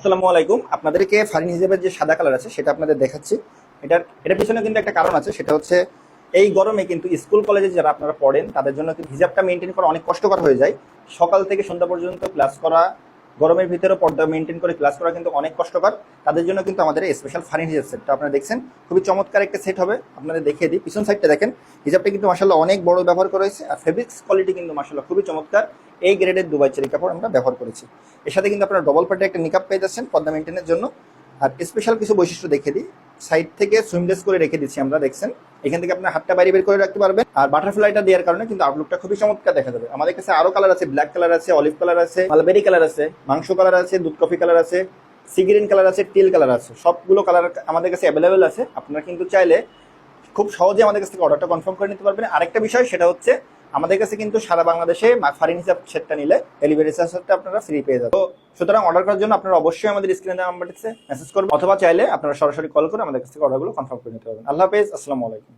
আসসালামু আলাইকুম। আপনাদেরকে ফারিন হিজাবের যে সাদা কালার আছে সেটা আপনাদের দেখাচ্ছি। এটার পিছনে কিন্তু একটা কারণ আছে, সেটা হচ্ছে এই গরমে কিন্তু স্কুল কলেজে যারা আপনারা পড়েন তাদের জন্য কিন্তু হিজাবটা মেনটেন করা অনেক কষ্টকর হয়ে যায়। সকাল থেকে সন্ধ্যা পর্যন্ত ক্লাস করা, গরমের ভিতরে পর্দা মেনটেন করে ক্লাস করা কিন্তু অনেক কষ্টকর। তাদের জন্য কিন্তু আমাদের স্পেশাল ফারিন হিজাব সেটটা আপনারা দেখছেন, খুবই চমৎকার একটা সেট হবে। আপনাদের দেখিয়ে দিই, পিছন সাইডটা দেখেন, হিজাবটা কিন্তু মাশাআল্লাহ অনেক বড় ব্যবহার করা হয়েছে, আর ফেব্রিক্স কোয়ালিটি কিন্তু মাশাআল্লাহ খুবই চমৎকার। এই গ্রেডের দুবাই চেরি কাপড় আমরা ব্যবহার করেছি। এর সাথে কিন্তু আপনারা ডবল পার্টের একটা নিকাপ পেয়ে যাচ্ছেন পর্দা মেনটেনের জন্য। আর স্পেশাল কিছু বৈশিষ্ট্য দেখে দিই, সাইড থেকে সুইমলেস করে রেখে দিচ্ছি আমরা, দেখছেন এখান থেকে আপনার হাতটা বাইরে বের করে রাখতে পারবেন। আর বাটারফ্লাইটা দেওয়ার কারণে কিন্তু আউটলুকটা খুবই চমৎকার দেখা যাবে। আমাদের কাছে আরো কালার আছে, ব্ল্যাক কালার আছে, অলিভ কালার আছে, মালবেরি কালার আছে, মাংস কালার আছে, দুধ কফি কালার আছে, সিগ্রিন কালার আছে, টিল কালার আছে। সবগুলো কালার আমাদের কাছে অ্যাভেলেবেল আছে। আপনারা কিন্তু চাইলে খুব সহজে আমাদের কাছ থেকে অর্ডারটা কনফার্ম করে নিতে পারবেন। আরেকটা বিষয়, সেটা হচ্ছে আমাদের কাছে কিন্তু সারা বাংলাদেশে ফারিন হিসাব সেটটা নিলে ডেলিভারি চার্জটা আপনারা ফ্রি পেয়ে যাবেন। তো সুতরাং অর্ডার করার জন্য আপনারা অবশ্যই আমাদের স্ক্রিনে দেওয়া নাম্বারটিতে মেসেজ করবেন, অথবা চাইলে আপনারা সরাসরি কল করে আমাদের কাছ থেকে অর্ডারগুলো কনফার্ম করে নিতে পারবেন। আল্লাহ হাফেজ, আসসালামু আলাইকুম।